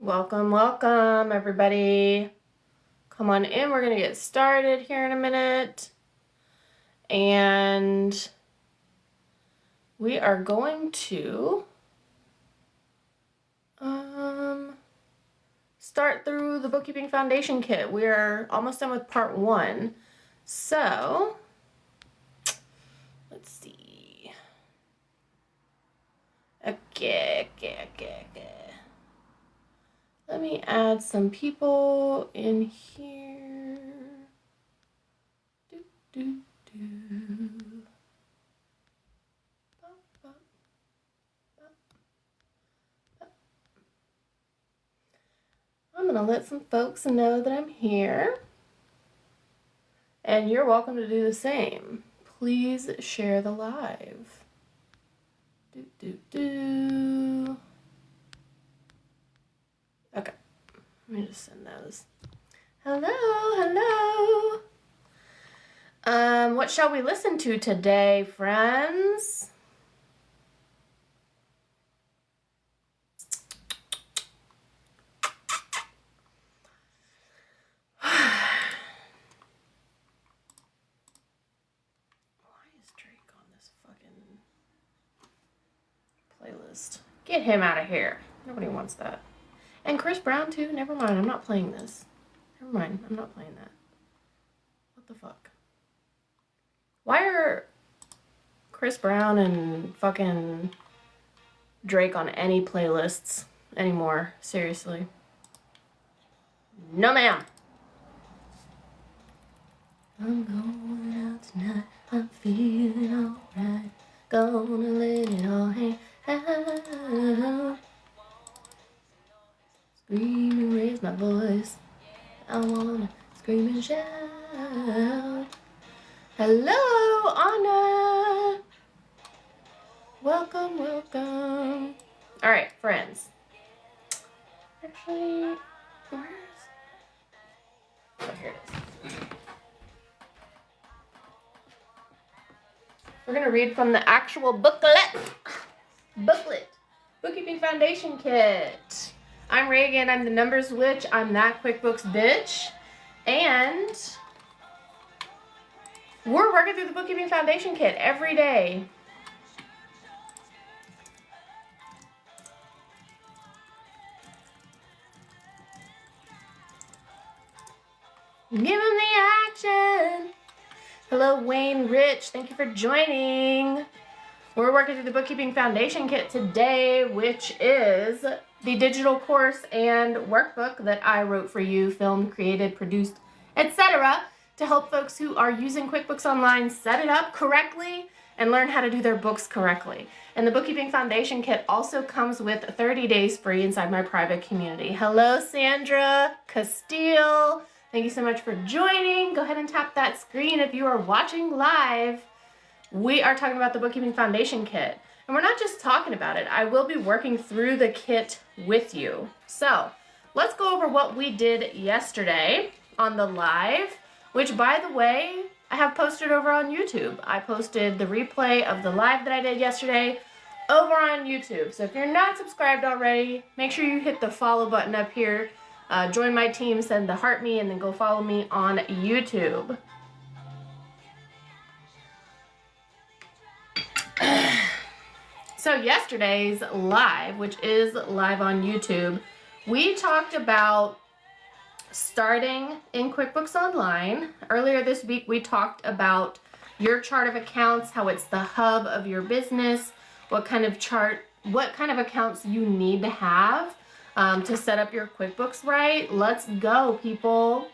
Welcome, welcome, everybody. Come on in. We're going to get started here in a minute. And we are going to start through the Bookkeeping Foundation Kit. We're almost done with part 1. So, let's see. Okay. Let me add some people in here. I'm going to let some folks know that I'm here. And you're welcome to do the same. Please share the live. Okay, let me just send those. Hello. What shall we listen to today, friends? Why is Drake on this fucking playlist? Get him out of here. Nobody wants that. And Chris Brown too? Never mind, I'm not playing this. Never mind, I'm not playing that. What the fuck? Why are Chris Brown and fucking Drake on any playlists anymore? Seriously. No, ma'am. I'm going out tonight. I'm feeling alright. Gonna let it all hang out. Scream and raise my voice. I wanna scream and shout. Hello, Anna. Welcome. All right, friends. Actually, where's... Oh, here it is. We're going to read from the actual booklet. Bookkeeping Foundation Kit. I'm Reagan. I'm the numbers witch. I'm that QuickBooks bitch. And we're working through the Bookkeeping Foundation Kit every day. Give them the action. Hello, Wayne Rich. Thank you for joining. We're working through the Bookkeeping Foundation Kit today, which is the digital course and workbook that I wrote for you, filmed, created, produced, etc., to help folks who are using QuickBooks Online set it up correctly and learn how to do their books correctly. And the Bookkeeping Foundation Kit also comes with 30 days free inside my private community. Hello, Sandra Castile. Thank you so much for joining. Go ahead and tap that screen if you are watching live. We are talking about the Bookkeeping Foundation Kit. And we're not just talking about it. I will be working through the kit with you. So let's go over what we did yesterday on the live, which, by the way, I have posted over on YouTube. I posted the replay of the live that I did yesterday over on YouTube. So if you're not subscribed already, make sure you hit the follow button up here. Join my team, send the heart me, and then go follow me on YouTube. So yesterday's live, which is live on YouTube, we talked about starting in QuickBooks Online. Earlier this week, we talked about your chart of accounts, how it's the hub of your business, what kind of accounts you need to have to set up your QuickBooks right. Let's go, people.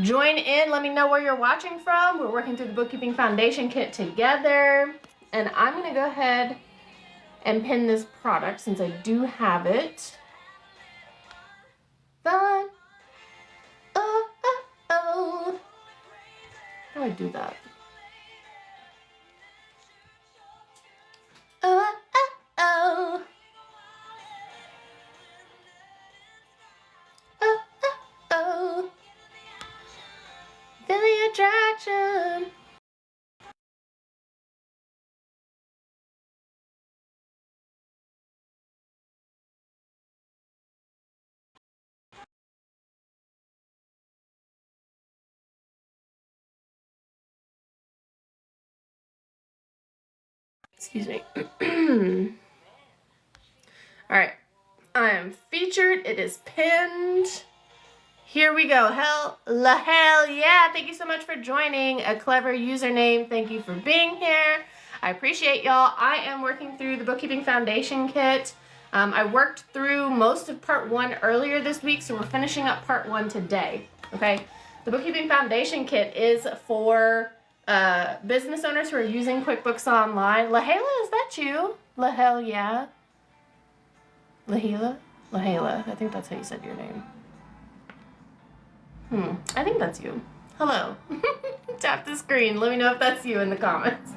Join in. Let me know where you're watching from. We're working through the Bookkeeping Foundation Kit together. And I'm going to go ahead and pin this product since I do have it. Fun. Oh. How do I do that? Oh. Feel the attraction. Excuse me. All right. I am featured. It is pinned. Here we go. Hell yeah. Thank you so much for joining. A clever username. Thank you for being here. I appreciate y'all. I am working through the Bookkeeping Foundation Kit. I worked through most of part 1 earlier this week, so we're finishing up part 1 today. Okay. The Bookkeeping Foundation Kit is for business owners who are using QuickBooks Online. Lahela, is that you? Yeah. Lahela? I think that's how you said your name. I think that's you. Hello. Tap the screen. Let me know if that's you in the comments.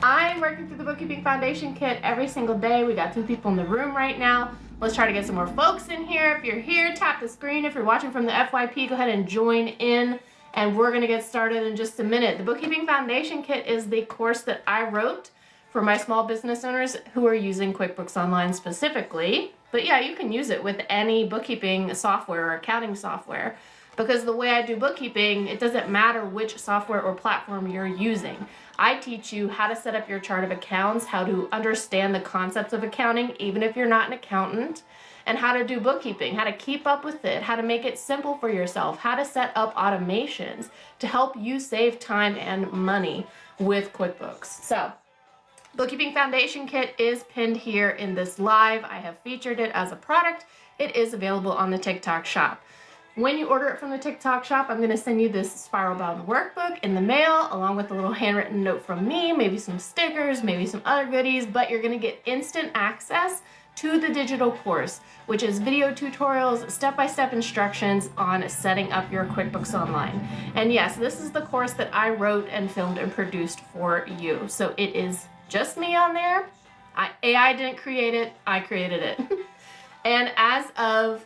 I'm working through the Bookkeeping Foundation Kit every single day. We got 2 people in the room right now. Let's try to get some more folks in here. If you're here, tap the screen. If you're watching from the FYP, go ahead and join in. And we're going to get started in just a minute. The Bookkeeping Foundation Kit is the course that I wrote for my small business owners who are using QuickBooks Online specifically. But yeah, you can use it with any bookkeeping software or accounting software, because the way I do bookkeeping, it doesn't matter which software or platform you're using. I teach you how to set up your chart of accounts, how to understand the concepts of accounting, even if you're not an accountant, and how to do bookkeeping, how to keep up with it, how to make it simple for yourself, how to set up automations to help you save time and money with QuickBooks. So, Bookkeeping Foundation Kit is pinned here in this live. I have featured it as a product. It is available on the TikTok shop. When you order it from the TikTok shop, I'm going to send you this spiral bound workbook in the mail, along with a little handwritten note from me, maybe some stickers, maybe some other goodies, but you're going to get instant access to the digital course, which is video tutorials, step-by-step instructions on setting up your QuickBooks Online. And yes, this is the course that I wrote and filmed and produced for you. So it is just me on there. AI didn't create it, I created it. And as of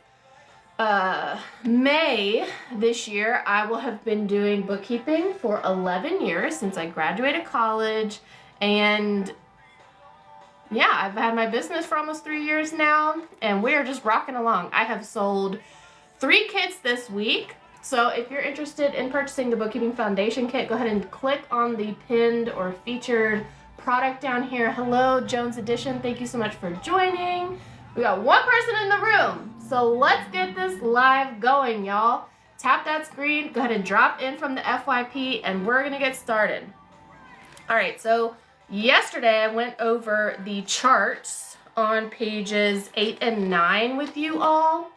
May this year, I will have been doing bookkeeping for 11 years since I graduated college. And yeah, I've had my business for almost 3 years now, and we are just rocking along. I have sold 3 kits this week. So if you're interested in purchasing the Bookkeeping Foundation Kit, go ahead and click on the pinned or featured product down here. Hello, Jones Edition. Thank you so much for joining. We got 1 person in the room. So let's get this live going, y'all. Tap that screen. Go ahead and drop in from the FYP, and we're going to get started. All right, so yesterday I went over the charts on pages 8 and 9 with you all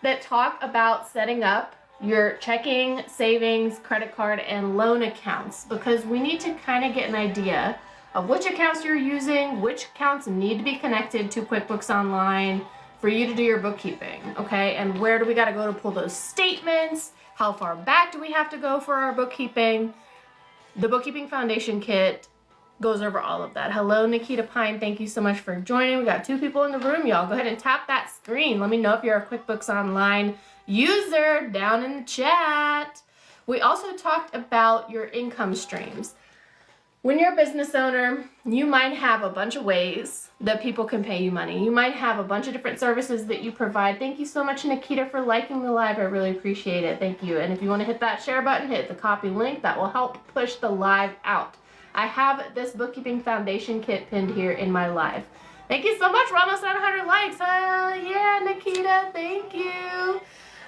that talk about setting up your checking, savings, credit card, and loan accounts, because we need to kind of get an idea of which accounts you're using, which accounts need to be connected to QuickBooks Online for you to do your bookkeeping, okay? And where do we gotta go to pull those statements? How far back do we have to go for our bookkeeping? The Bookkeeping Foundation Kit goes over all of that. Hello, Nikita Pine. Thank you so much for joining. We got 2 people in the room, y'all. Go ahead and tap that screen. Let me know if you're a QuickBooks Online user down in the chat. We also talked about your income streams. When you're a business owner, you might have a bunch of ways that people can pay you money. You might have a bunch of different services that you provide. Thank you so much, Nikita, for liking the live. I really appreciate it. Thank you. And if you want to hit that share button, hit the copy link. That will help push the live out. I have this Bookkeeping Foundation Kit pinned here in my live. Thank you so much. We're almost at 100 likes. Yeah, Nikita. Thank you.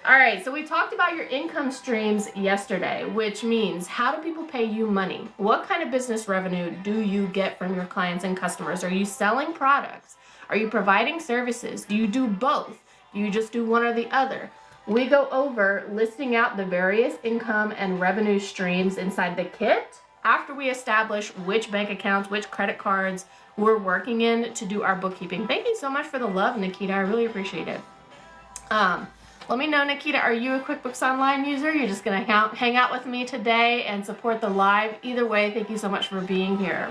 All right, so we talked about your income streams yesterday, which means how do people pay you money? What kind of business revenue do you get from your clients and customers? Are you selling products? Are you providing services? Do you do both? Do you just do one or the other? We go over listing out the various income and revenue streams inside the kit after we establish which bank accounts, which credit cards we're working in to do our bookkeeping. Thank you so much for the love, Nikita. I really appreciate it. Let me know, Nikita, are you a QuickBooks Online user? You're just going to hang out with me today and support the live. Either way, thank you so much for being here.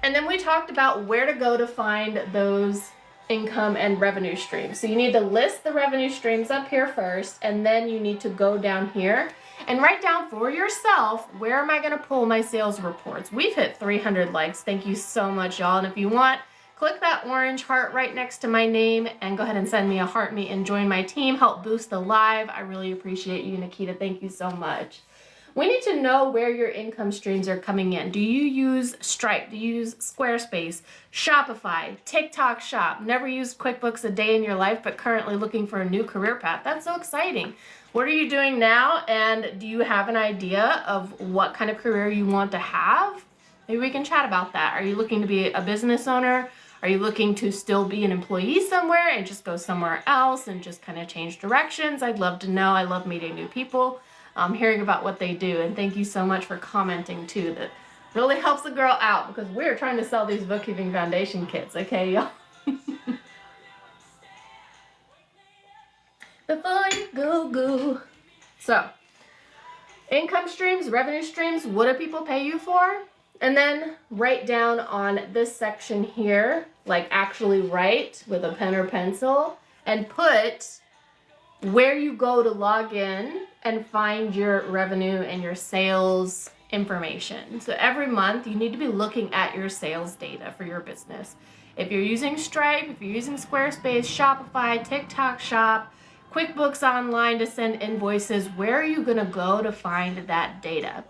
And then we talked about where to go to find those income and revenue streams. So you need to list the revenue streams up here first, and then you need to go down here and write down for yourself, where am I going to pull my sales reports? We've hit 300 likes. Thank you so much, y'all. And if you want, click that orange heart right next to my name and go ahead and send me a heart me and join my team. Help boost the live. I really appreciate you, Nikita. Thank you so much. We need to know where your income streams are coming in. Do you use Stripe? Do you use Squarespace, Shopify, TikTok Shop? Never used QuickBooks a day in your life, but currently looking for a new career path. That's so exciting. What are you doing now? And do you have an idea of what kind of career you want to have? Maybe we can chat about that. Are you looking to be a business owner? Are you looking to still be an employee somewhere and just go somewhere else and just kind of change directions? I'd love to know. I love meeting new people, hearing about what they do. And thank you so much for commenting too. That really helps the girl out because we're trying to sell these Bookkeeping Foundation kits, okay, y'all? Before you go. So, income streams, revenue streams, what do people pay you for? And then write down on this section here, like actually write with a pen or pencil, and put where you go to log in and find your revenue and your sales information. So every month you need to be looking at your sales data for your business. If you're using Stripe, if you're using Squarespace, Shopify, TikTok Shop, QuickBooks Online to send invoices, where are you gonna go to find that data?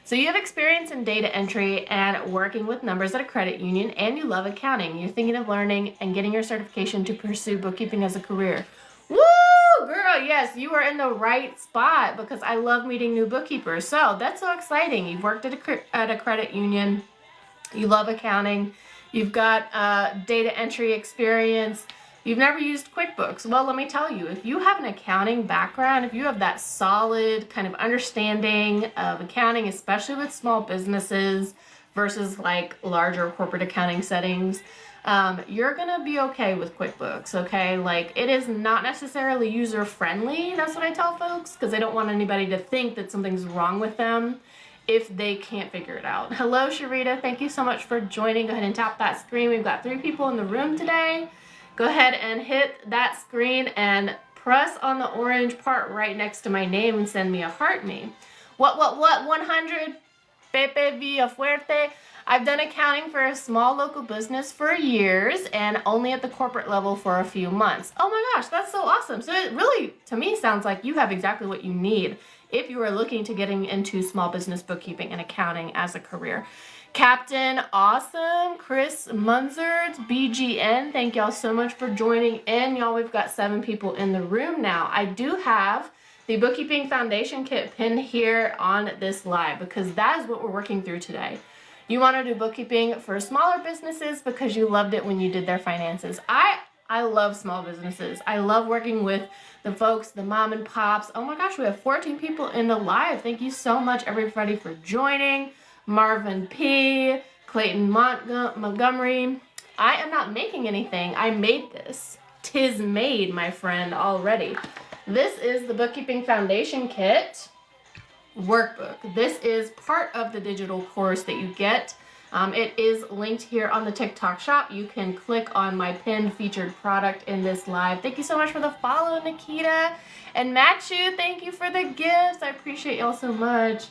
So you have experience in data entry and working with numbers at a credit union, and you love accounting. You're thinking of learning and getting your certification to pursue bookkeeping as a career. Woo, girl, yes, you are in the right spot because I love meeting new bookkeepers. So that's so exciting. You've worked at a credit union. You love accounting. You've got data entry experience. You've never used QuickBooks. Well, let me tell you, if you have an accounting background, if you have that solid kind of understanding of accounting, especially with small businesses versus like larger corporate accounting settings, you're gonna be okay with QuickBooks, okay? Like, it is not necessarily user-friendly, that's what I tell folks, because I don't want anybody to think that something's wrong with them if they can't figure it out. Hello, Sharita, thank you so much for joining. Go ahead and tap that screen. We've got 3 people in the room today. Go ahead and hit that screen and press on the orange part right next to my name and send me a heart me. What, 100? Pepe Villa Fuerte. I've done accounting for a small local business for years and only at the corporate level for a few months. Oh my gosh, that's so awesome. So it really, to me, sounds like you have exactly what you need if you are looking to getting into small business bookkeeping and accounting as a career. Captain Awesome, Chris Munzert, BGN, thank y'all so much for joining in. Y'all, we've got 7 people in the room now. I do have the Bookkeeping Foundation Kit pinned here on this live because that is what we're working through today. You want to do bookkeeping for smaller businesses because you loved it when you did their finances. I love small businesses. I love working with the folks, the mom and pops. Oh my gosh, we have 14 people in the live. Thank you so much, everybody, for joining. Marvin P., Clayton Montgomery. I am not making anything. I made this. 'Tis made, my friend, already. This is the Bookkeeping Foundation Kit workbook. This is part of the digital course that you get. It is linked here on the TikTok shop. You can click on my pinned featured product in this live. Thank you so much for the follow, Nikita. And Matthew, thank you for the gifts. I appreciate y'all so much.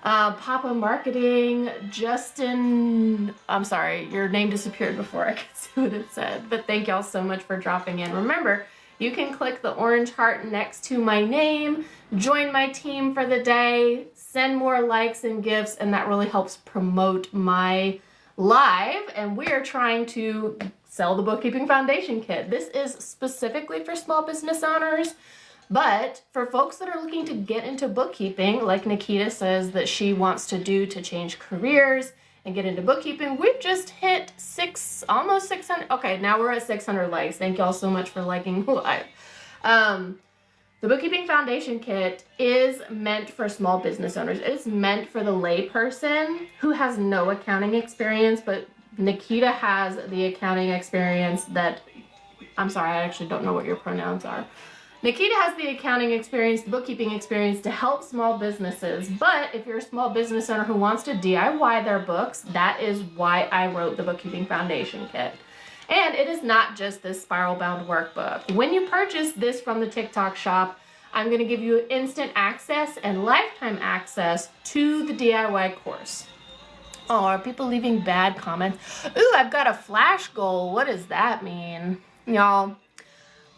Papa Marketing, Justin, I'm sorry, your name disappeared before I could see what it said, but thank y'all so much for dropping in. Remember, you can click the orange heart next to my name, join my team for the day, send more likes and gifts, and that really helps promote my live, and we are trying to sell the Bookkeeping Foundation Kit. This is specifically for small business owners. But for folks that are looking to get into bookkeeping, like Nikita says that she wants to do to change careers and get into bookkeeping, we've just hit almost 600. Okay, now we're at 600 likes. Thank y'all so much for liking live. The Bookkeeping Foundation Kit is meant for small business owners. It's meant for the lay person who has no accounting experience, but Nikita has the accounting experience that, I'm sorry, I actually don't know what your pronouns are. Nikita has the accounting experience, the bookkeeping experience to help small businesses. But if you're a small business owner who wants to DIY their books, that is why I wrote the Bookkeeping Foundation Kit. And it is not just this spiral-bound workbook. When you purchase this from the TikTok shop, I'm going to give you instant access and lifetime access to the DIY course. Oh, are people leaving bad comments? Ooh, I've got a flash goal. What does that mean? Y'all,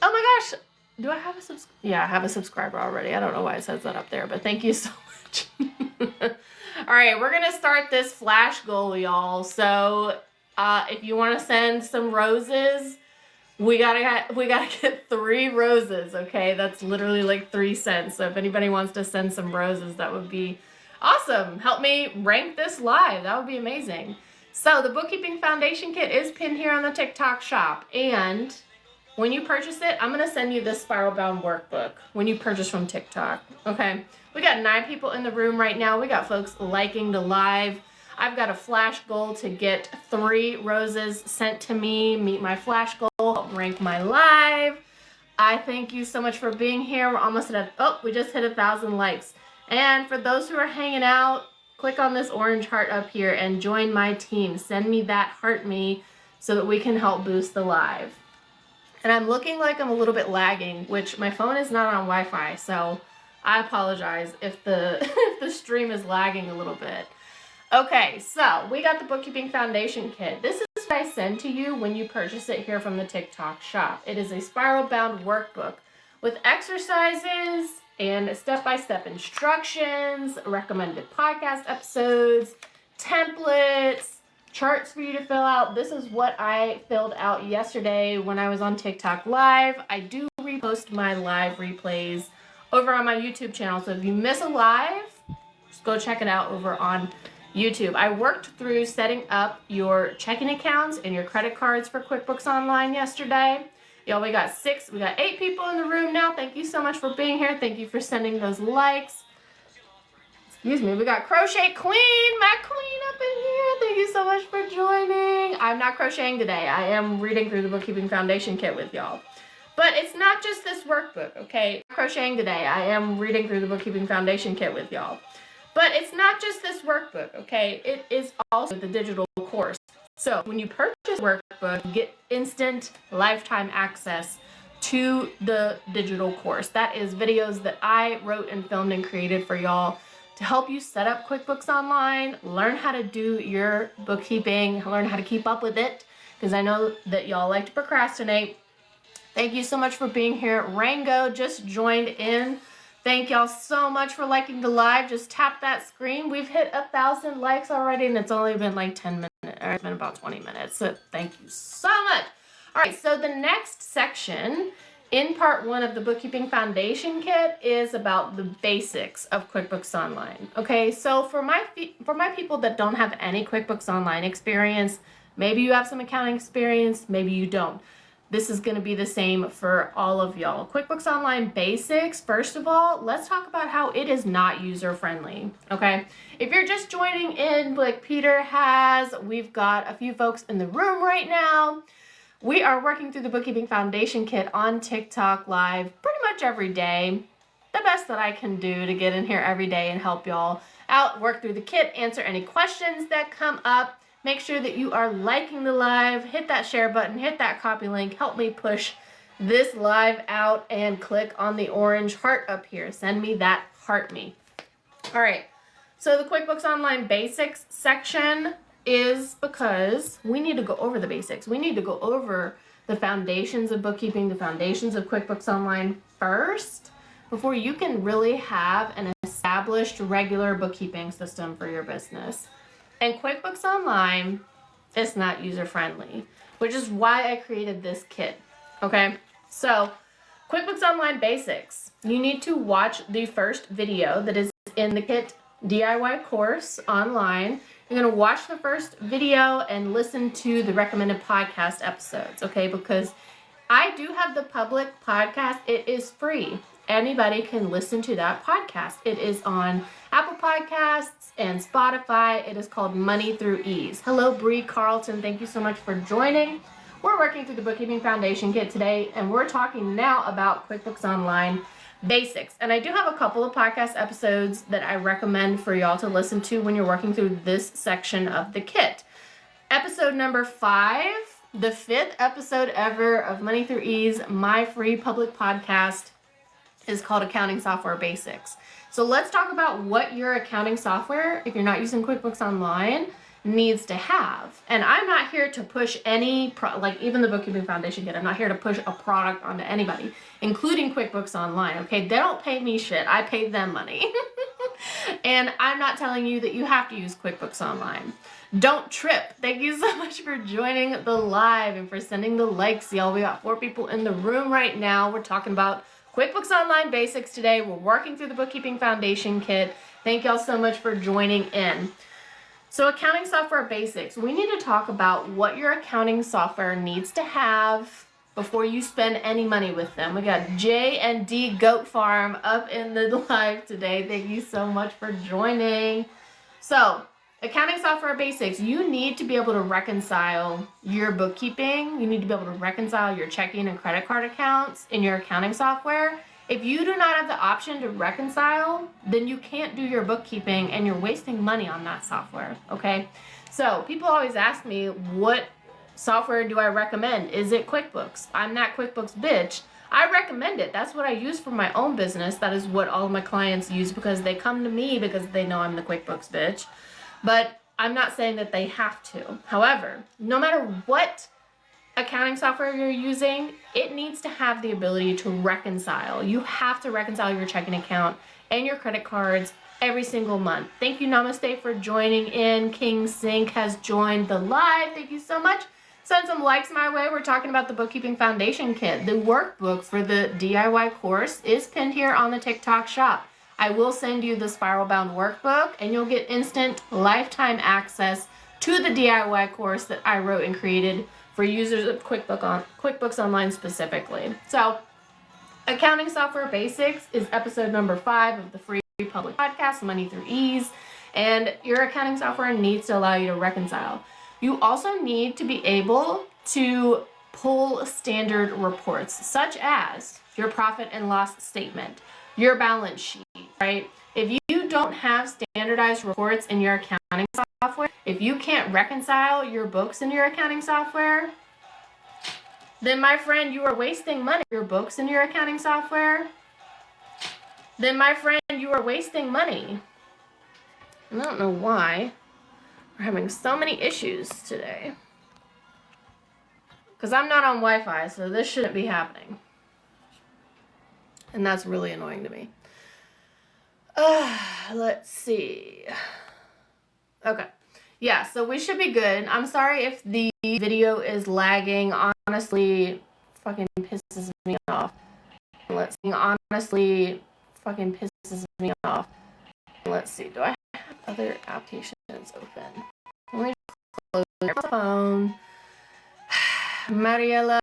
oh my gosh. Do I have a subscriber? Yeah, I have a subscriber already. I don't know why it says that up there, but thank you so much. All right, we're gonna start this flash goal, y'all. So if you want to send some roses, we gotta get 3 roses. Okay, that's literally like 3 cents. So if anybody wants to send some roses, that would be awesome. Help me rank this live. That would be amazing. So the Bookkeeping Foundation Kit is pinned here on the TikTok shop, and when you purchase it, I'm gonna send you this spiral bound workbook when you purchase from TikTok. Okay, we got 9 people in the room right now. We got folks liking the live. I've got a flash goal to get 3 roses sent to me, meet my flash goal, rank my live. I thank you so much for being here. We're almost at we just hit 1,000 likes. And for those who are hanging out, click on this orange heart up here and join my team. Send me that heart me so that we can help boost the live. And I'm looking like I'm a little bit lagging, which my phone is not on Wi-Fi, so I apologize if the if the stream is lagging a little bit. Okay, so we got the Bookkeeping Foundation Kit. This is what I send to you when you purchase it here from the TikTok shop. It is a spiral bound workbook with exercises and step-by-step instructions, recommended podcast episodes, templates, charts for you to fill out. This is what I filled out yesterday when I was on TikTok live. I do repost my live replays over on my YouTube channel. So if you miss a live, just go check it out over on YouTube. I worked through setting up your checking accounts and your credit cards for QuickBooks Online yesterday. Y'all, we got 8 people in the room now. Thank you so much for being here. Thank you for sending those likes. Excuse me, we got Crochet Queen, my queen up in here. Thank you so much for joining. I'm not crocheting today. I am reading through the Bookkeeping Foundation Kit with y'all. But it's not just this workbook, okay? Crocheting today. I am reading through the Bookkeeping Foundation Kit with y'all. But it's not just this workbook, okay? It is also the digital course. So when you purchase the workbook, you get instant lifetime access to the digital course. That is videos that I wrote and filmed and created for y'all to help you set up QuickBooks Online, learn how to do your bookkeeping, learn how to keep up with it, because I know that y'all like to procrastinate. Thank you so much for being here. Rango just joined in. Thank y'all so much for liking the live. Just tap that screen. We've hit 1,000 likes already, and it's only been like 10 minutes, or it's been about 20 minutes. So thank you so much. All right, so the next section in part 1 of the Bookkeeping Foundation Kit is about the basics of QuickBooks Online. Okay, so for my people that don't have any QuickBooks Online experience, maybe you have some accounting experience, maybe you don't. This is going to be the same for all of y'all. QuickBooks Online basics, first of all, let's talk about how it is not user-friendly, okay? If you're just joining in like Peter has, we've got a few folks in the room right now. We are working through the Bookkeeping Foundation Kit on TikTok live pretty much every day. The best that I can do to get in here every day and help y'all out, work through the kit, answer any questions that come up. Make sure that you are liking the live, hit that share button, hit that copy link, help me push this live out, and click on the orange heart up here. Send me that heart me. All right, so the QuickBooks Online Basics section is because we need to go over the basics. We need to go over the foundations of bookkeeping, the foundations of QuickBooks Online first, before you can really have an established regular bookkeeping system for your business. And QuickBooks Online is not user-friendly, which is why I created this kit, okay? So, QuickBooks Online Basics. You need to watch the first video that is in the kit DIY course online. You're going to watch the first video and listen to the recommended podcast episodes, okay? Because I do have the public podcast. It is free. Anybody can listen to that podcast. It is on Apple Podcasts and Spotify. It is called Money Through Ease. Hello, Bree Carlton. Thank you so much for joining. We're working through the Bookkeeping Foundation Kit today, and we're talking now about QuickBooks Online basics. And I do have a couple of podcast episodes that I recommend for y'all to listen to when you're working through this section of the kit. Episode number 5, the 5th episode ever of Money Through Ease, my free public podcast, is called Accounting Software Basics. So let's talk about what your accounting software, if you're not using QuickBooks Online, needs to have. And I'm not here to push any, like even the Bookkeeping Foundation Kit, I'm not here to push a product onto anybody, including QuickBooks Online, okay? They don't pay me shit. I pay them money. And I'm not telling you that you have to use QuickBooks Online. Don't trip. Thank you so much for joining the live and for sending the likes, y'all. We got 4 people in the room right now. We're talking about QuickBooks Online basics today. We're working through the Bookkeeping Foundation Kit. Thank y'all so much for joining in. So accounting software basics. We need to talk about what your accounting software needs to have before you spend any money with them. We got J and D Goat Farm up in the live today. Thank you so much for joining. So accounting software basics, you need to be able to reconcile your bookkeeping. You need to be able to reconcile your checking and credit card accounts in your accounting software. If you do not have the option to reconcile, then you can't do your bookkeeping and you're wasting money on that software, okay? So people always ask me, what software do I recommend? Is it QuickBooks? I'm that QuickBooks bitch. I recommend it. That's what I use for my own business. That is what all of my clients use because they come to me because they know I'm the QuickBooks bitch. But I'm not saying that they have to. However, no matter what accounting software you're using, it needs to have the ability to reconcile. You have to reconcile your checking account and your credit cards every single month. Thank you, Namaste, for joining in. King Sink has joined the live. Thank you so much. Send some likes my way. We're talking about the Bookkeeping Foundation Kit. The workbook for the DIY course is pinned here on the TikTok shop. I will send you the spiral bound workbook and you'll get instant lifetime access to the DIY course that I wrote and created for users of QuickBooks Online specifically. So accounting software basics is episode number 5 of the free public podcast, Money Through Ease. And your accounting software needs to allow you to reconcile. You also need to be able to pull standard reports, such as your profit and loss statement, your balance sheet, right? If you don't have standardized reports in your accounting software, if you can't reconcile your books in your accounting software, then my friend, you are wasting money. Your books in your accounting software, then my friend, you are wasting money. I don't know why we're having so many issues today. Because I'm not on Wi-Fi, so this shouldn't be happening. And that's really annoying to me. Let's see. Okay. Yeah, so we should be good. I'm sorry if the video is lagging. Honestly, fucking pisses me off. Let's see. Honestly, fucking pisses me off. Let's see. Do I have other applications open? Let me close my phone. Mariela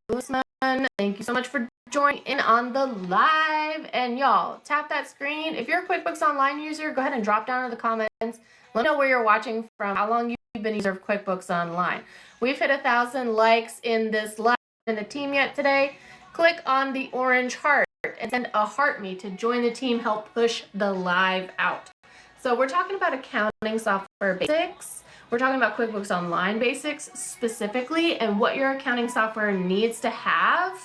Guzman, thank you so much for joining in on the live. And y'all, tap that screen. If you're a QuickBooks Online user, go ahead and drop down in the comments. Let me know where you're watching from, how long you've been a user of QuickBooks Online. We've hit 1,000 likes in this live in the team yet today. Click on the orange heart and send a heart me to join the team, help push the live out. So we're talking about accounting software basics. We're talking about QuickBooks Online basics specifically and what your accounting software needs to have,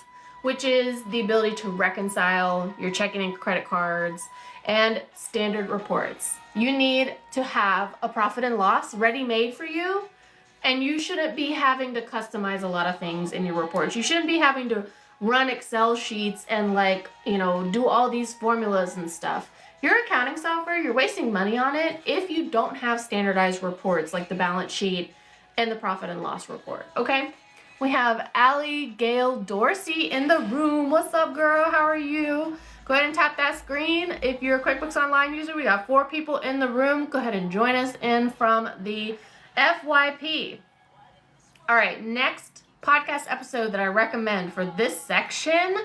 which is the ability to reconcile your checking and credit cards and standard reports. You need to have a profit and loss ready-made for you, and you shouldn't be having to customize a lot of things in your reports. You shouldn't be having to run Excel sheets and do all these formulas and stuff. Your accounting software, you're wasting money on it if you don't have standardized reports like the balance sheet and the profit and loss report, okay? We have Allie Gail Dorsey in the room. What's up, girl? How are you? Go ahead and tap that screen. If you're a QuickBooks Online user, we got 4 people in the room. Go ahead and join us in from the FYP. All right, next podcast episode that I recommend for this section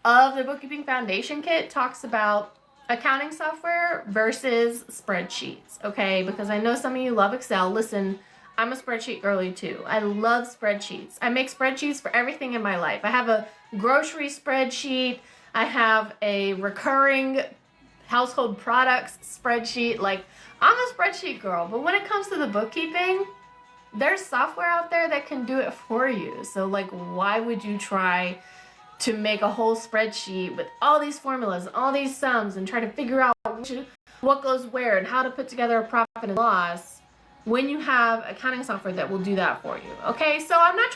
of the Bookkeeping Foundation Kit talks about accounting software versus spreadsheets, okay? Because I know some of you love Excel. Listen, I'm a spreadsheet girly too. I love spreadsheets. I make spreadsheets for everything in my life. I have a grocery spreadsheet. I have a recurring household products spreadsheet. Like, I'm a spreadsheet girl, but when it comes to the bookkeeping, there's software out there that can do it for you. So like, why would you try to make a whole spreadsheet with all these formulas, all these sums, and try to figure out what goes where and how to put together a profit and loss when you have accounting software that will do that for you? Okay, so I'm not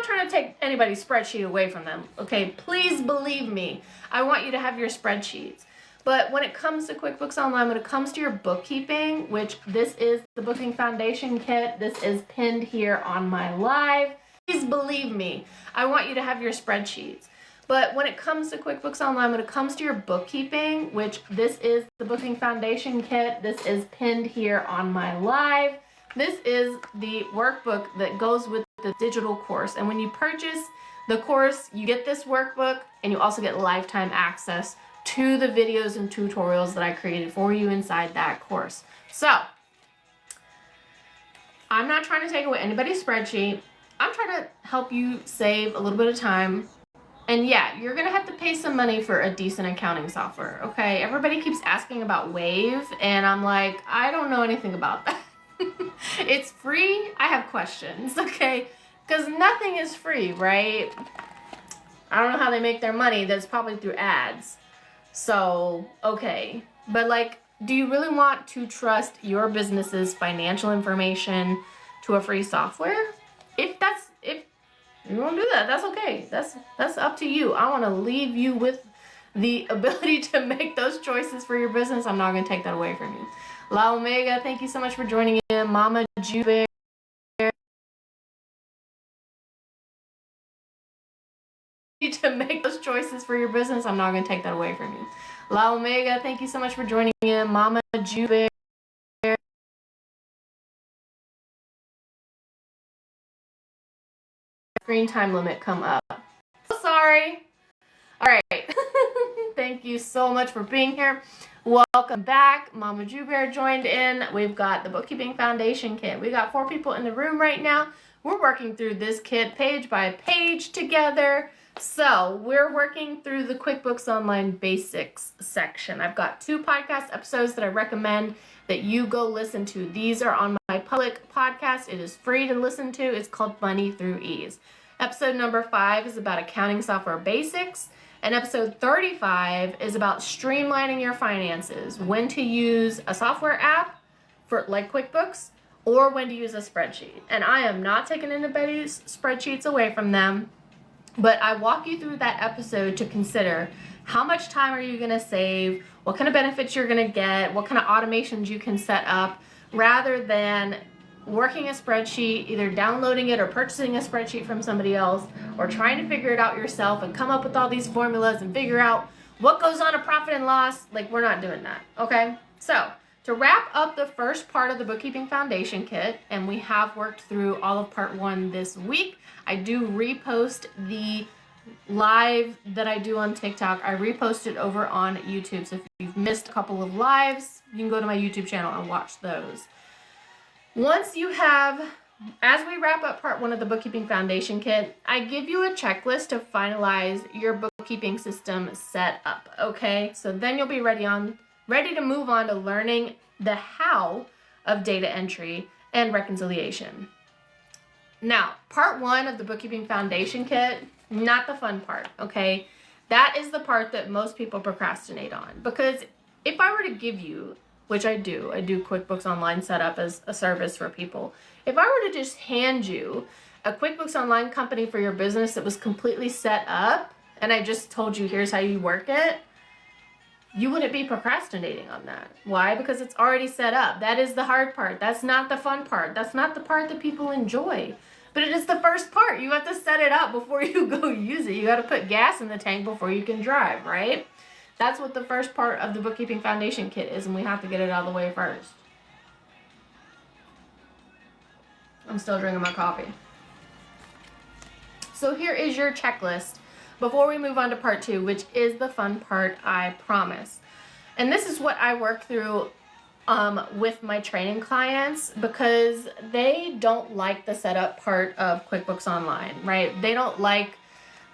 trying to take anybody's spreadsheet away from them. Okay, please believe me. I want you to have your spreadsheets. But when it comes to QuickBooks Online, when it comes to your bookkeeping, which this is the Bookkeeping Foundation Kit, this is pinned here on my live. Please believe me, I want you to have your spreadsheets. But when it comes to QuickBooks Online, when it comes to your bookkeeping, which this is the Bookkeeping Foundation Kit, this is pinned here on my live. This is the workbook that goes with the digital course. And when you purchase the course, you get this workbook and you also get lifetime access to the videos and tutorials that I created for you inside that course. So, I'm not trying to take away anybody's spreadsheet. I'm trying to help you save a little bit of time. And yeah, you're gonna have to pay some money for a decent accounting software, okay? Everybody keeps asking about Wave, and I'm like, I don't know anything about that. It's free, I have questions, okay? Because nothing is free, right? I don't know how they make their money, that's probably through ads. So, okay. But like, do you really want to trust your business's financial information to a free software? If you won't do that, that's okay. That's up to you. I want to leave you with the ability to make those choices for your business. I'm not going to take that away from you. La Omega, thank you so much for joining in. Mama Jubear. To make those choices for your business, I'm not going to take that away from you. La Omega, thank you so much for joining in. Mama Jubear. Screen time limit come up. Sorry. All right. Thank you so much for being here. Welcome back. Mama Jubear joined in. We've got the Bookkeeping Foundation Kit. We got 4 people in the room right now. We're working through this kit page by page together. So we're working through the QuickBooks Online Basics section. I've got 2 podcast episodes that I recommend that you go listen to. These are on my public podcast. It is free to listen to. It's called Money Through Ease. Episode number 5 is about accounting software basics. And episode 35 is about streamlining your finances, when to use a software app for like QuickBooks or when to use a spreadsheet. And I am not taking anybody's spreadsheets away from them, but I walk you through that episode to consider how much time are you going to save, what kind of benefits you're going to get, what kind of automations you can set up, rather than working a spreadsheet, either downloading it or purchasing a spreadsheet from somebody else, or trying to figure it out yourself and come up with all these formulas and figure out what goes on a profit and loss. Like, we're not doing that, okay? So, to wrap up the first part of the Bookkeeping Foundation Kit, and we have worked through all of part 1 this week, I do repost the live that I do on TikTok. I repost it over on YouTube, so if you've missed a couple of lives, you can go to my YouTube channel and watch those. Once you have, as we wrap up part 1 of the Bookkeeping Foundation Kit, I give you a checklist to finalize your bookkeeping system set up, okay? So then you'll be ready to move on to learning the how of data entry and reconciliation. Now, part 1 of the Bookkeeping Foundation Kit, not the fun part, okay? That is the part that most people procrastinate on, because if I were to give you, which I do QuickBooks Online setup as a service for people. If I were to just hand you a QuickBooks Online company for your business that was completely set up, and I just told you here's how you work it, you wouldn't be procrastinating on that. Why? Because it's already set up. That is the hard part. That's not the fun part. That's not the part that people enjoy. But it is the first part. You have to set it up before you go use it. You got to put gas in the tank before you can drive, right? That's what the first part of the Bookkeeping Foundation Kit is, and we have to get it out of the way first. I'm still drinking my coffee. So here is your checklist before we move on to part 2, which is the fun part, I promise. And this is what I work through with my training clients, because they don't like the setup part of QuickBooks Online, right? They don't like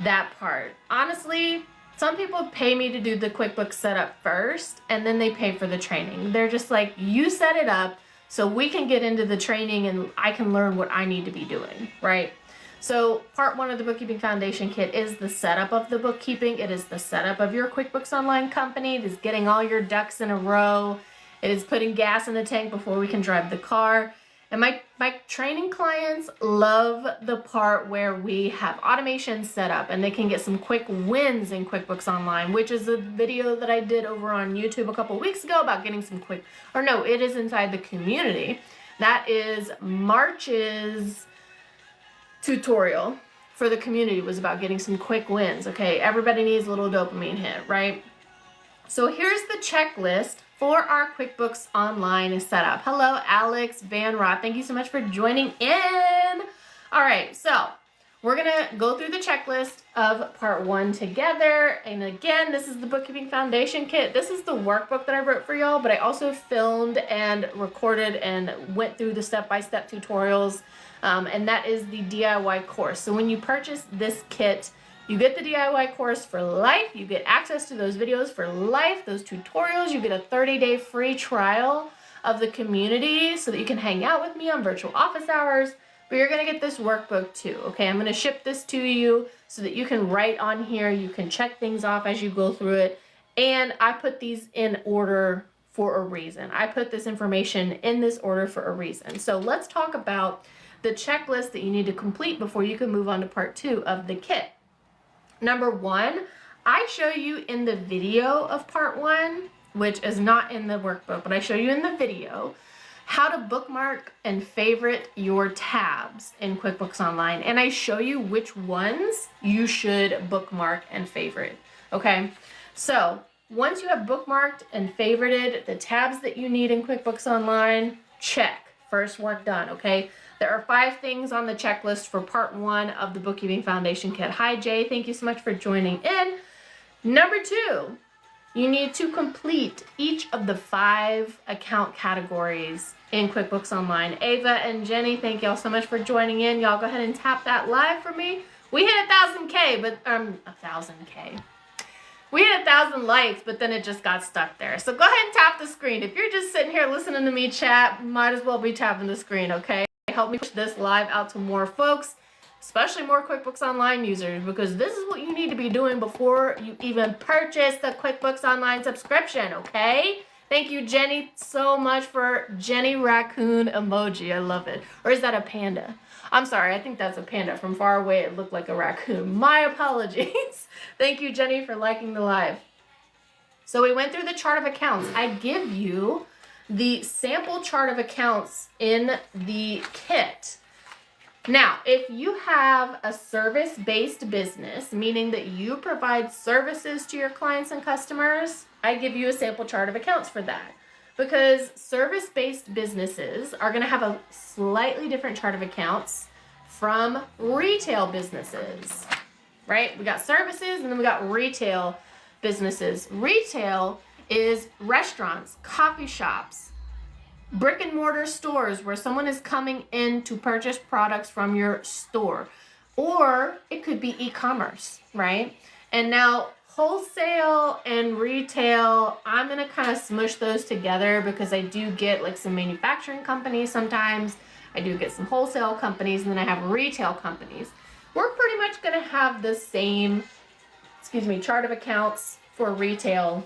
that part. Honestly, some people pay me to do the QuickBooks setup first, and then they pay for the training. They're just like, you set it up so we can get into the training and I can learn what I need to be doing, right? So part 1 of the Bookkeeping Foundation Kit is the setup of the bookkeeping. It is the setup of your QuickBooks Online company. It is getting all your ducks in a row. It is putting gas in the tank before we can drive the car. And my training clients love the part where we have automation set up and they can get some quick wins in QuickBooks Online, which is a video that I did over on YouTube a couple weeks ago about getting some quick, or no, it is inside the community. That is March's tutorial for the community, was about getting some quick wins. Okay, everybody needs a little dopamine hit, right? So here's the checklist for our QuickBooks Online setup. Hello, Alex Van Rot. Thank you so much for joining in. All right, so we're gonna go through the checklist of part 1 together. And again, this is the Bookkeeping Foundation Kit. This is the workbook that I wrote for y'all, but I also filmed and recorded and went through the step-by-step tutorials. And that is the DIY course. So when you purchase this kit, you get the DIY course for life. You get access to those videos for life, those tutorials. You get a 30-day free trial of the community so that you can hang out with me on virtual office hours. But you're going to get this workbook too, okay? I'm going to ship this to you so that you can write on here. You can check things off as you go through it. And I put these in order for a reason. I put this information in this order for a reason. So let's talk about the checklist that you need to complete before you can move on to part 2 of the kit. Number 1, I show you in the video of part 1, which is not in the workbook, but I show you in the video how to bookmark and favorite your tabs in QuickBooks Online. And I show you which ones you should bookmark and favorite, okay? So once you have bookmarked and favorited the tabs that you need in QuickBooks Online, check, first work done, okay? There are 5 things on the checklist for part 1 of the Bookkeeping Foundation Kit. Hi, Jay. Thank you so much for joining in. Number 2, you need to complete each of the 5 account categories in QuickBooks Online. Ava and Jenny, thank y'all so much for joining in. Y'all go ahead and tap that live for me. We hit 1,000K, but 1,000K. We hit 1,000 likes, but then it just got stuck there. So go ahead and tap the screen. If you're just sitting here listening to me chat, might as well be tapping the screen, okay? Help me push this live out to more folks, especially more QuickBooks Online users, because this is what you need to be doing before you even purchase the QuickBooks Online subscription, okay? Thank you, Jenny, so much for Jenny Raccoon emoji. I love it. Or is that a panda? I'm sorry, I think that's a panda. From far away, it looked like a raccoon. My apologies. Thank you, Jenny, for liking the live. So we went through the chart of accounts. I give you the sample chart of accounts in the kit. Now, if you have a service-based business, meaning that you provide services to your clients and customers, I give you a sample chart of accounts for that. Because service-based businesses are going to have a slightly different chart of accounts from retail businesses, right? We got services and then we got retail businesses. Retail is restaurants, coffee shops, brick and mortar stores where someone is coming in to purchase products from your store. Or it could be e-commerce, right? And now wholesale and retail, I'm going to kind of smush those together because I do get like some manufacturing companies sometimes. I do get some wholesale companies, and then I have retail companies. We're pretty much going to have the same, chart of accounts for retail.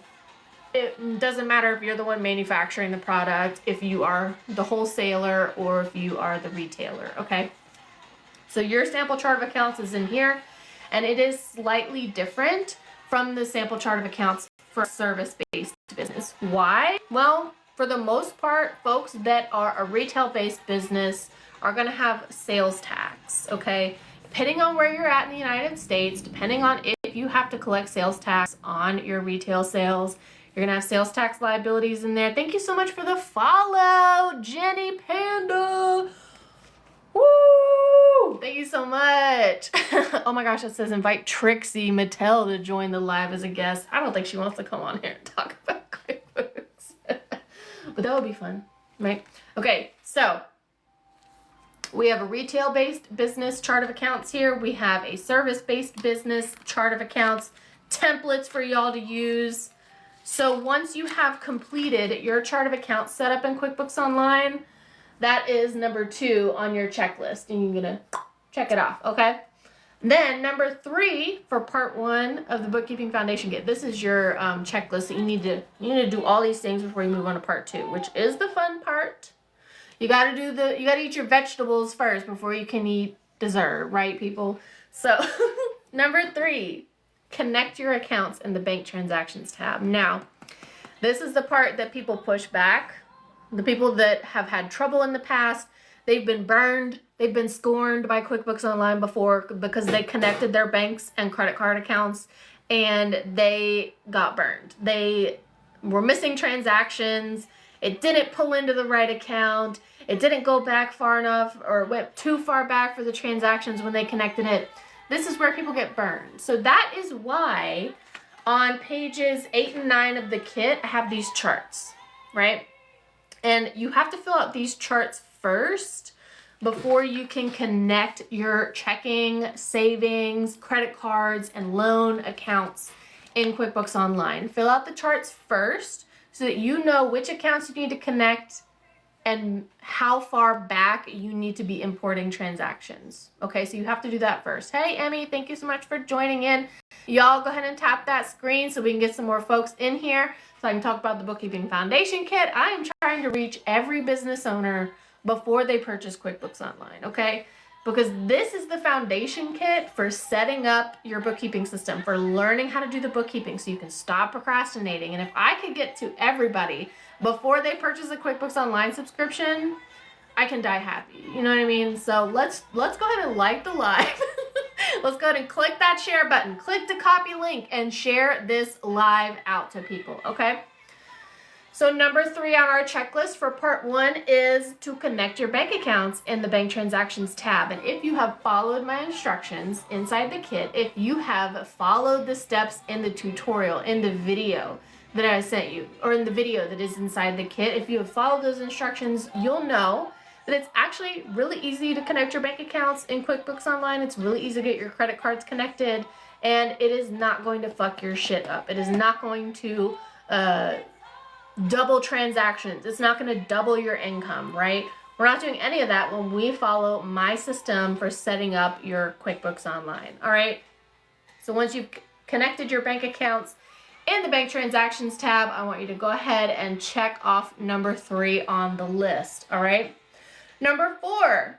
It doesn't matter if you're the one manufacturing the product, if you are the wholesaler, or if you are the retailer, okay? So your sample chart of accounts is in here, and it is slightly different from the sample chart of accounts for service-based business. Why? Well, for the most part, folks that are a retail-based business are going to have sales tax, okay? Depending on where you're at in the United States, depending on if you have to collect sales tax on your retail sales, you're going to have sales tax liabilities in there. Thank you so much for the follow, Jenny Panda. Woo! Thank you so much. Oh my gosh, it says invite Trixie Mattel to join the live as a guest. I don't think she wants to come on here and talk about QuickBooks. But that would be fun, right? Okay, so we have a retail-based business chart of accounts here. We have a service-based business chart of accounts, templates for y'all to use. So once you have completed your chart of accounts set up in QuickBooks Online, that is number 2 on your checklist, and you're gonna check it off, okay? Then number 3 for part 1 of the Bookkeeping Foundation Kit. This is your checklist that you need to do all these things before you move on to part 2, which is the fun part. You gotta eat your vegetables first before you can eat dessert, right, people? So number 3, connect your accounts in the bank transactions tab. Now, this is the part that people push back. The people that have had trouble in the past, they've been burned, they've been scorned by QuickBooks Online before because they connected their banks and credit card accounts and they got burned. They were missing transactions. It didn't pull into the right account. It didn't go back far enough or went too far back for the transactions when they connected it. This is where people get burned. So that is why on pages 8 and 9 of the kit, I have these charts, right? And you have to fill out these charts first before you can connect your checking, savings, credit cards, and loan accounts in QuickBooks Online. Fill out the charts first so that you know which accounts you need to connect and how far back you need to be importing transactions. Okay, so you have to do that first. Hey, Emmy, thank you so much for joining in. Y'all go ahead and tap that screen so we can get some more folks in here so I can talk about the Bookkeeping Foundation Kit. I am trying to reach every business owner before they purchase QuickBooks Online, okay? Because this is the foundation kit for setting up your bookkeeping system, for learning how to do the bookkeeping so you can stop procrastinating. And if I could get to everybody before they purchase a QuickBooks Online subscription, I can die happy. You know what I mean? So let's go ahead and like the live. Let's go ahead and click that share button. Click the copy link and share this live out to people, okay? So number 3 on our checklist for part 1 is to connect your bank accounts in the bank transactions tab. And if you have followed my instructions inside the kit, if you have followed the steps in the tutorial, in the video that I sent you, or in the video that is inside the kit, if you have followed those instructions, you'll know that it's actually really easy to connect your bank accounts in QuickBooks Online. It's really easy to get your credit cards connected, and it is not going to fuck your shit up. It is not going to double transactions. It's not going to double your income, right? We're not doing any of that when we follow my system for setting up your QuickBooks Online, all right? So once you've connected your bank accounts in the bank transactions tab, I want you to go ahead and check off number 3 on the list, all right? Number 4,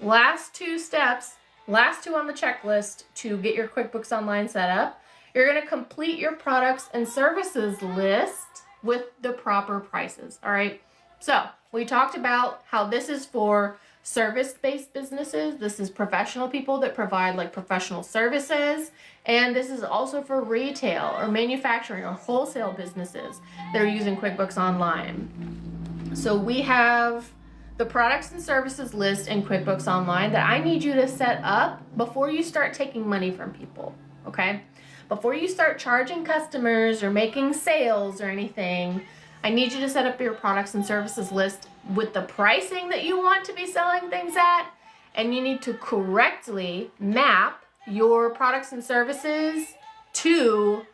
last 2 steps, last 2 on the checklist to get your QuickBooks Online set up. You're going to complete your products and services list with the proper prices, all right? So we talked about how this is for service-based businesses. This is professional people that provide like professional services. And this is also for retail or manufacturing or wholesale businesses that are using QuickBooks Online. So we have the products and services list in QuickBooks Online that I need you to set up before you start taking money from people, okay? Before you start charging customers or making sales or anything, I need you to set up your products and services list with the pricing that you want to be selling things at, and you need to correctly map your products and services to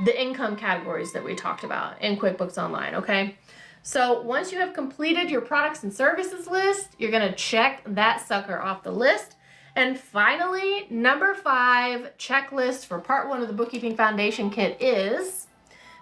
the income categories that we talked about in QuickBooks Online, okay? So once you have completed your products and services list, you're gonna check that sucker off the list. And finally, number 5 checklist for part 1 of the Bookkeeping Foundation Kit is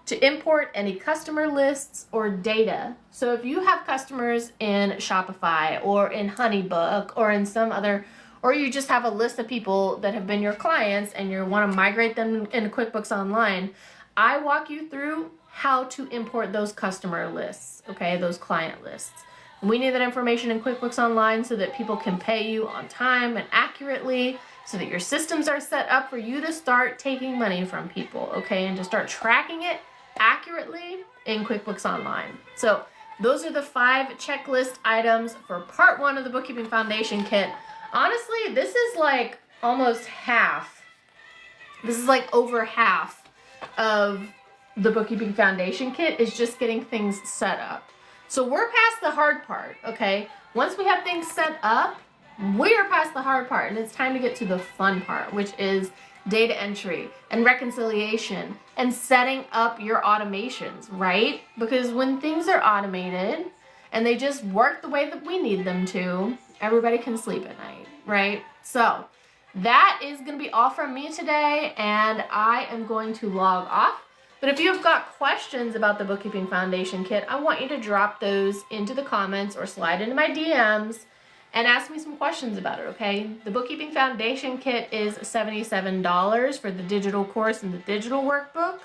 to import any customer lists or data. So if you have customers in Shopify or in HoneyBook or in some other, or you just have a list of people that have been your clients and you want to migrate them into QuickBooks Online, I walk you through how to import those customer lists, okay, those client lists. We need that information in QuickBooks Online so that people can pay you on time and accurately, so that your systems are set up for you to start taking money from people, okay, and to start tracking it accurately in QuickBooks Online. So those are the 5 checklist items for part 1 of the Bookkeeping Foundation Kit. Honestly, this is like almost half. This is like over half of the Bookkeeping Foundation Kit is just getting things set up. So we're past the hard part, okay? Once we have things set up, we are past the hard part, and it's time to get to the fun part, which is data entry and reconciliation and setting up your automations, right? Because when things are automated and they just work the way that we need them to, everybody can sleep at night, right? So that is going to be all from me today, and I am going to log off But if you've got questions about the Bookkeeping Foundation Kit, I want you to drop those into the comments or slide into my DMs and ask me some questions about it, okay? The Bookkeeping Foundation Kit is $77 for the digital course and the digital workbook.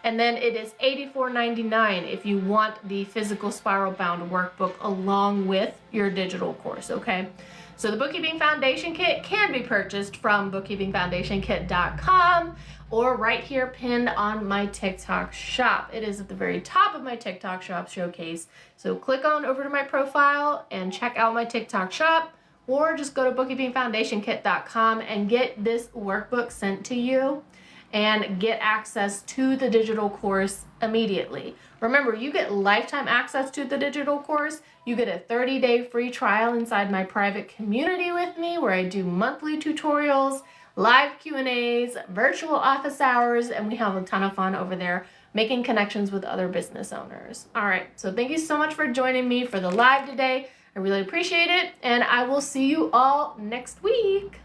And then it is $84.99 if you want the physical spiral bound workbook along with your digital course, okay? So the Bookkeeping Foundation Kit can be purchased from bookkeepingfoundationkit.com or right here pinned on my TikTok shop. It is at the very top of my TikTok shop showcase. So click on over to my profile and check out my TikTok shop, or just go to bookkeepingfoundationkit.com and get this workbook sent to you and get access to the digital course immediately. Remember, you get lifetime access to the digital course. You get a 30-day free trial inside my private community with me where I do monthly tutorials, live Q&As, virtual office hours, and we have a ton of fun over there making connections with other business owners. All right, so thank you so much for joining me for the live today. I really appreciate it, and I will see you all next week.